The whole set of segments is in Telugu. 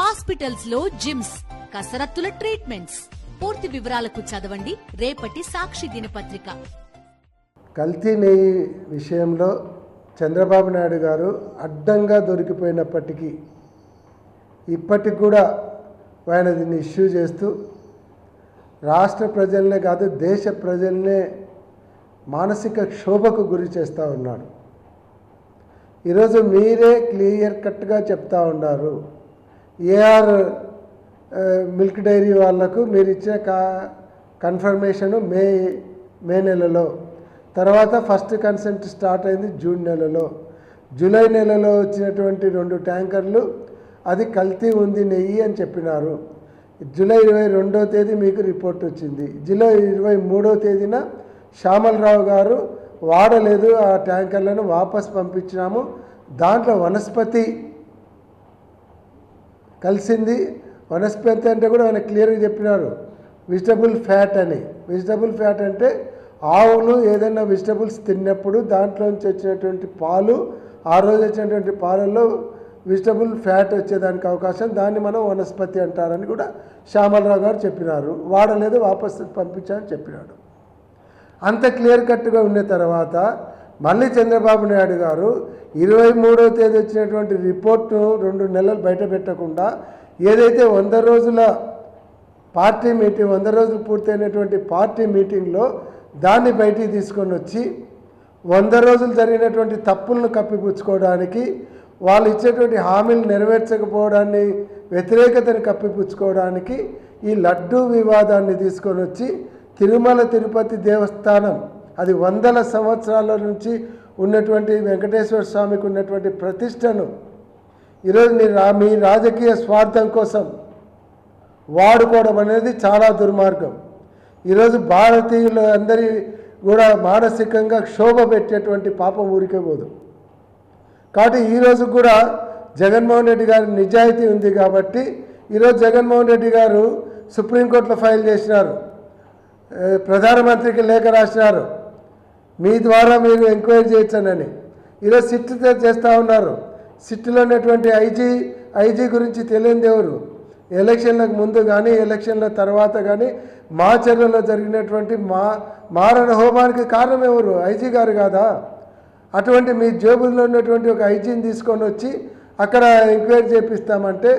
హాస్పిటల్స్ లో జిమ్స్, కసరత్తుల ట్రీట్మెంట్స్. పూర్తి వివరాలకు చదవండి రేపటి సాక్షి దినపత్రిక. కల్తీ నెయ్యి విషయంలో చంద్రబాబు నాయుడు గారు అడ్డంగా దొరికిపోయినప్పటికీ ఇప్పటికి కూడా ఆయన దీన్ని ఇష్యూ చేస్తూ రాష్ట్ర ప్రజలనే కాదు దేశ ప్రజల్నే మానసిక క్షోభకు గురి చేస్తూ ఉన్నాడు. ఈరోజు మీరే క్లియర్ కట్గా చెప్తా ఉన్నారు, ఏఆర్ మిల్క్ డైరీ వాళ్లకు మీరు ఇచ్చే కన్ఫర్మేషను మే నెలలో, తర్వాత ఫస్ట్ కన్సెంట్ స్టార్ట్ అయింది జూన్ నెలలో, జూలై నెలలో వచ్చినటువంటి 2 ట్యాంకర్లు అది కల్తీ ఉంది నెయ్యి అని చెప్పినారు. జూలై 22వ తేదీ మీకు రిపోర్ట్ వచ్చింది. జూలై 23వ తేదీన శ్యామలరావు గారు వాడలేదు, ఆ ట్యాంకర్లను వాపస్ పంపించినాము, దాంట్లో వనస్పతి కలిసింది. వనస్పతి అంటే కూడా ఆయన క్లియర్గా చెప్పినారు వెజిటబుల్ ఫ్యాట్ అని. వెజిటబుల్ ఫ్యాట్ అంటే ఆవులు ఏదైనా వెజిటబుల్స్ తిన్నప్పుడు దాంట్లోంచి వచ్చినటువంటి పాలు, ఆ రోజు వచ్చినటువంటి పాలల్లో వెజిటబుల్ ఫ్యాట్ వచ్చేదానికి అవకాశం, దాన్ని మనం వనస్పతి అంటారని కూడా శ్యామలరావు గారు చెప్పినారు. వాడలేదు, వాపస్ పంపించాలని చెప్పినాడు. అంత క్లియర్ కట్గా ఉన్న తర్వాత మళ్ళీ చంద్రబాబు నాయుడు గారు 23వ తేదీ వచ్చినటువంటి రిపోర్ట్ను 2 నెలలు బయట పెట్టకుండా ఏదైతే 100 రోజుల పార్టీ మీటింగ్, 100 రోజులు పూర్తయినటువంటి పార్టీ మీటింగ్లో దాన్ని బయటికి తీసుకొని వచ్చి 100 రోజులు జరిగినటువంటి తప్పులను కప్పిపుచ్చుకోవడానికి, వాళ్ళు ఇచ్చేటువంటి హామీలు నెరవేర్చకపోవడాన్ని, వ్యతిరేకతను కప్పిపుచ్చుకోవడానికి ఈ లడ్డూ వివాదాన్ని తీసుకొని వచ్చి తిరుమల తిరుపతి దేవస్థానం, అది 100 సంవత్సరాల నుంచి ఉన్నటువంటి వెంకటేశ్వర స్వామికి ఉన్నటువంటి ప్రతిష్టను ఈరోజు మీ రాజకీయ స్వార్థం కోసం వాడుకోవడం అనేది చాలా దుర్మార్గం. ఈరోజు భారతీయులు అందరి కూడా మానసికంగా క్షోభ పెట్టేటువంటి పాపం ఊరికే పోదు. కాబట్టి ఈరోజు కూడా జగన్మోహన్ రెడ్డి గారి నిజాయితీ ఉంది కాబట్టి ఈరోజు జగన్మోహన్ రెడ్డి గారు సుప్రీంకోర్టులో ఫైల్ చేసినారు, ప్రధానమంత్రికి లేఖ రాసినారు, మీ ద్వారా మీరు ఎంక్వైరీ చేయొచ్చనని. ఈరోజు సిట్ చేస్తూ ఉన్నారు. సిట్లో ఉన్నటువంటి ఐజీ గురించి తెలియనిది ఎవరు? ఎలక్షన్లకు ముందు కానీ ఎలక్షన్ల తర్వాత కానీ మాచర్లలో జరిగినటువంటి మారణ హోమానికి కారణం ఎవరు? ఐజీ గారు కాదా? అటువంటి మీ జేబుల్లో ఉన్నటువంటి ఒక ఐజీని తీసుకొని వచ్చి అక్కడ ఎంక్వైరీ చేపిస్తామంటే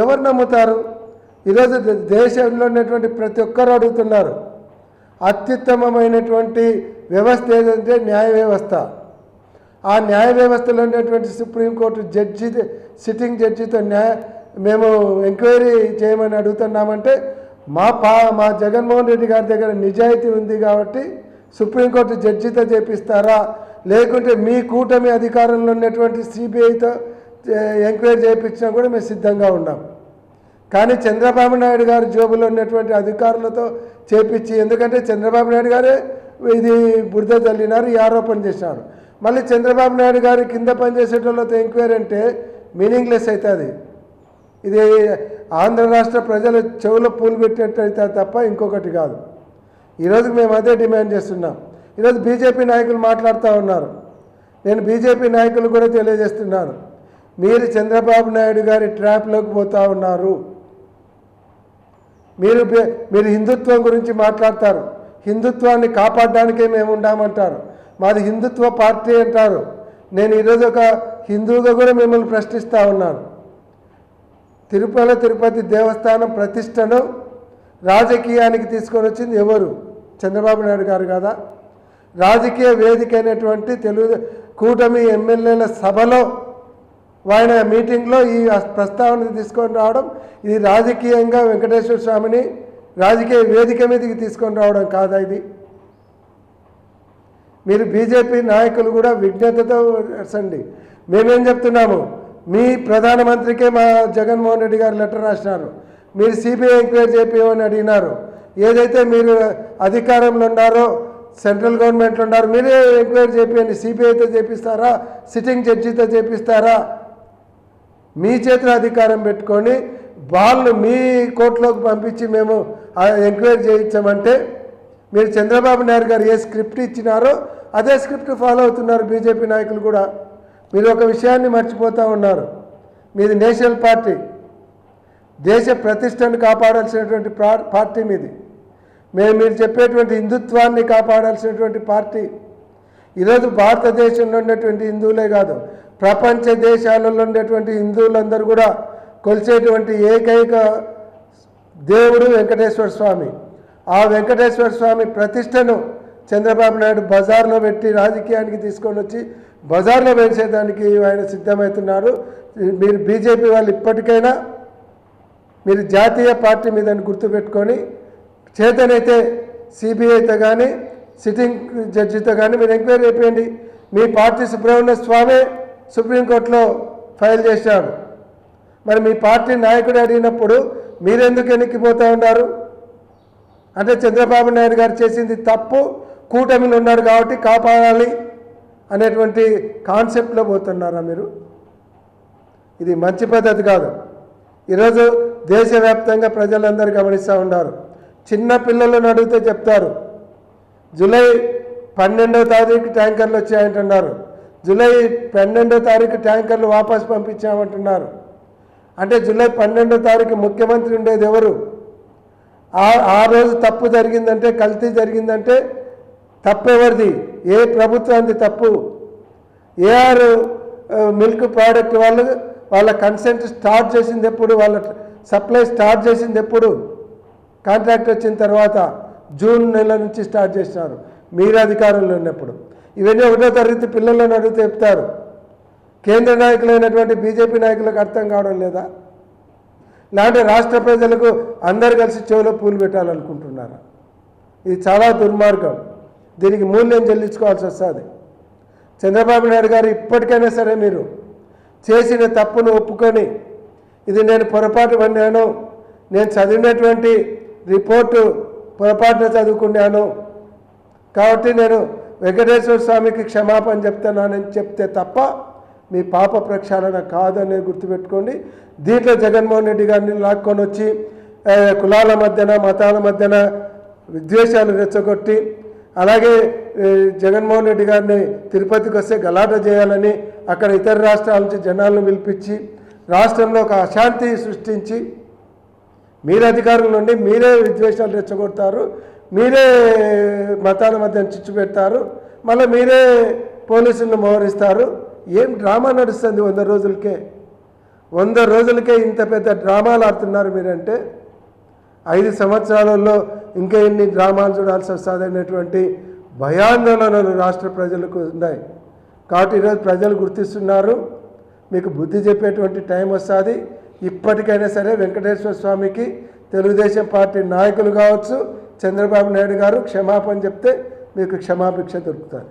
ఎవరు నమ్ముతారు? ఈరోజు దేశంలో ఉన్నటువంటి ప్రతి ఒక్కరు అడుగుతున్నారు, అత్యుత్తమమైనటువంటి వ్యవస్థ ఏదంటే న్యాయ వ్యవస్థ. ఆ న్యాయ వ్యవస్థలో ఉన్నటువంటి సుప్రీంకోర్టు జడ్జి, సిట్టింగ్ జడ్జితో మేము ఎంక్వైరీ చేయమని అడుగుతున్నామంటే మా జగన్మోహన్ రెడ్డి గారి దగ్గర నిజాయితీ ఉంది కాబట్టి సుప్రీంకోర్టు జడ్జితో చేపిస్తారా, లేకుంటే మీ కూటమి అధికారంలో ఉన్నటువంటి సిబిఐతో ఎంక్వైరీ చేయించినా కూడా మేము సిద్ధంగా ఉన్నాం. కానీ చంద్రబాబు నాయుడు గారి జోబులో ఉన్నటువంటి అధికారులతో చేపించి, ఎందుకంటే చంద్రబాబు నాయుడు గారే ఇది బురద చల్లినారు, ఈ ఆరోపణ చేసినారు. మళ్ళీ చంద్రబాబు నాయుడు గారి కింద పనిచేసేటోళ్ళతో ఎంక్వైరీ అంటే మీనింగ్లెస్ అవుతుంది. ఇది ఆంధ్ర రాష్ట్ర ప్రజల చెవులో పూలు పెట్టినట్టు అవుతుంది తప్ప ఇంకొకటి కాదు. ఈరోజు మేము అదే డిమాండ్ చేస్తున్నాం. ఈరోజు బీజేపీ నాయకులు మాట్లాడుతూ ఉన్నారు. నేను బీజేపీ నాయకులు కూడా తెలియజేస్తున్నాను, మీరు చంద్రబాబు నాయుడు గారి ట్రాప్లోకి పోతూ ఉన్నారు. మీరు హిందుత్వం గురించి మాట్లాడతారు, హిందుత్వాన్ని కాపాడడానికే మేము ఉండామంటారు, మాది హిందుత్వ పార్టీ అంటారు. నేను ఈరోజు ఒక హిందువుగా కూడా మిమ్మల్ని ప్రశ్నిస్తూ ఉన్నాను. తిరుపతి దేవస్థానం ప్రతిష్టను రాజకీయానికి తీసుకొని వచ్చింది ఎవరు? చంద్రబాబు నాయుడు గారు కదా. రాజకీయ వేదిక అయినటువంటి తెలుగు కూటమి ఎమ్మెల్యేల సభలో ఆయన మీటింగ్లో ఈ ప్రస్తావన తీసుకొని రావడం, ఇది రాజకీయంగా వెంకటేశ్వర స్వామిని రాజకీయ వేదిక మీదకి తీసుకొని రావడం కాదా? ఇది మీరు బీజేపీ నాయకులు కూడా విజ్ఞతతో రసండి. మేమేం చెప్తున్నాము, మీ ప్రధానమంత్రికే మా జగన్మోహన్ రెడ్డి గారు లెటర్ రాసినారు, మీరు సిబిఐ ఎంక్వైరీ చేయించమని అడిగినారు. ఏదైతే మీరు అధికారంలో ఉన్నారో, సెంట్రల్ గవర్నమెంట్లో ఉన్నారు, మీరే ఎంక్వైరీ చేయండి. సిబిఐతో చేపిస్తారా, సిట్టింగ్ జడ్జితో చేపిస్తారా? మీ చేతిలో అధికారం పెట్టుకొని వాళ్ళు మీ కోర్టులోకి పంపించి మేము ఎంక్వైరీ చేయించామంటే మీరు చంద్రబాబు నాయుడు గారు ఏ స్క్రిప్ట్ ఇచ్చినారో అదే స్క్రిప్ట్ ఫాలో అవుతున్నారు బీజేపీ నాయకులు కూడా. మీరు ఒక విషయాన్ని మర్చిపోతూ ఉన్నారు, మీది నేషనల్ పార్టీ. దేశ ప్రతిష్టను కాపాడాల్సినటువంటి పార్టీ మీది. మీరు చెప్పేటువంటి హిందుత్వాన్ని కాపాడాల్సినటువంటి పార్టీ. ఈరోజు భారతదేశంలో ఉన్నటువంటి హిందువులే కాదు, ప్రపంచ దేశాలలో ఉండేటువంటి హిందువులందరూ కూడా కొలిచేటువంటి ఏకైక దేవుడు వెంకటేశ్వర స్వామి. ఆ వెంకటేశ్వర స్వామి ప్రతిష్టను చంద్రబాబు నాయుడు బజార్లో పెట్టి రాజకీయానికి తీసుకొని వచ్చి బజార్లో వేసేదానికి ఆయన సిద్ధమవుతున్నారు. మీరు బీజేపీ వాళ్ళు ఇప్పటికైనా మీరు జాతీయ పార్టీ మీదని గుర్తుపెట్టుకొని చేతనైతే సిబిఐతో కానీ సిట్టింగ్ జడ్జితో కానీ మీరు ఎంక్వైరీ అయిపోయింది. మీ పార్టీ సుబ్రహ్మణ్య స్వామి సుప్రీంకోర్టులో ఫైల్ చేశారు. మరి మీ పార్టీ నాయకుడు అడిగినప్పుడు మీరెందుకు ఎన్నికిపోతూ ఉన్నారు? అంటే చంద్రబాబు నాయుడు గారు చేసింది తప్పు, కూటమిలో ఉన్నారు కాబట్టి కాపాడాలి అనేటువంటి కాన్సెప్ట్లో పోతున్నారా మీరు? ఇది మంచి పద్ధతి కాదు. ఈరోజు దేశవ్యాప్తంగా ప్రజలందరూ గమనిస్తూ ఉన్నారు. చిన్న పిల్లలను అడిగితే చెప్తారు, జూలై 12వ తారీఖు ట్యాంకర్లు వచ్చాయంటున్నారు. జూలై 12వ తారీఖు ట్యాంకర్లు వాపసు పంపించామంటున్నారు. అంటే జూలై 12వ తారీఖు ముఖ్యమంత్రి ఉండేది ఎవరు? ఆ రోజు తప్పు జరిగిందంటే, కల్తీ జరిగిందంటే తప్పెవరిది? ఏ ప్రభుత్వానికి తప్పు? ఏఆర్ మిల్క్ ప్రోడక్ట్ వాళ్ళ కన్సెంట్ స్టార్ట్ చేసింది ఎప్పుడు? వాళ్ళ సప్లై స్టార్ట్ చేసింది ఎప్పుడు? కాంట్రాక్ట్ వచ్చిన తర్వాత జూన్ నెల నుంచి స్టార్ట్ చేసినారు మీరు అధికారంలో ఉన్నప్పుడు. ఇవన్నీ 1వ తరగతి పిల్లలను అడిగితే చెప్తారు. కేంద్ర నాయకులైనటువంటి బీజేపీ నాయకులకు అర్థం కావడం లేదా? లేదంటే రాష్ట్ర ప్రజలకు అందరు కలిసి చెవులో పూలు పెట్టాలనుకుంటున్నారా? ఇది చాలా దుర్మార్గం. దీనికి మూల్యం చెల్లించుకోవాల్సి వస్తుంది. చంద్రబాబు నాయుడు గారు ఇప్పటికైనా సరే మీరు చేసిన తప్పును ఒప్పుకొని, ఇది నేను పొరపాటు పడినాను, నేను చదివినటువంటి రిపోర్టు పొరపాటున చదువుకున్నాను కాబట్టి నేను వెంకటేశ్వర స్వామికి క్షమాపణ చెప్తున్నానని చెప్తే తప్ప మీ పాప ప్రక్షాళన కాదనేది గుర్తుపెట్టుకోండి. దీంట్లో జగన్మోహన్ రెడ్డి గారిని లాక్కొని వచ్చి కులాల మధ్యన మతాల మధ్యన విద్వేషాలు రెచ్చగొట్టి, అలాగే జగన్మోహన్ రెడ్డి గారిని తిరుపతికి వస్తే గలాట చేయాలని అక్కడ ఇతర రాష్ట్రాల నుంచి జనాలను పిలిపించి రాష్ట్రంలో ఒక అశాంతి సృష్టించి మీరు అధికారంలో ఉండి మీరే విద్వేషాలు రెచ్చగొడతారు, మీరే మతాల మధ్య చిచ్చు పెడతారు, మళ్ళీ మీరే పోలీసులను మోహరిస్తారు. ఏం డ్రామా నడుస్తుంది? 100 రోజులకే 100 రోజులకే ఇంత పెద్ద డ్రామాలు ఆడుతున్నారు మీరంటే 5 సంవత్సరాలలో ఇంకా ఎన్ని డ్రామాలు చూడాల్సి వస్తుంది అనేటువంటి భయాందోళనలు రాష్ట్ర ప్రజలకు ఉన్నాయి. కాబట్టి ఈరోజు ప్రజలు గుర్తిస్తున్నారు. మీకు బుద్ధి చెప్పేటువంటి టైం వస్తుంది. ఇప్పటికైనా సరే వెంకటేశ్వర స్వామికి తెలుగుదేశం పార్టీ నాయకులు కావచ్చు, చంద్రబాబు నాయుడు గారు క్షమాపణ చెప్తే మీకు క్షమాభిక్ష దొరుకుతుంది.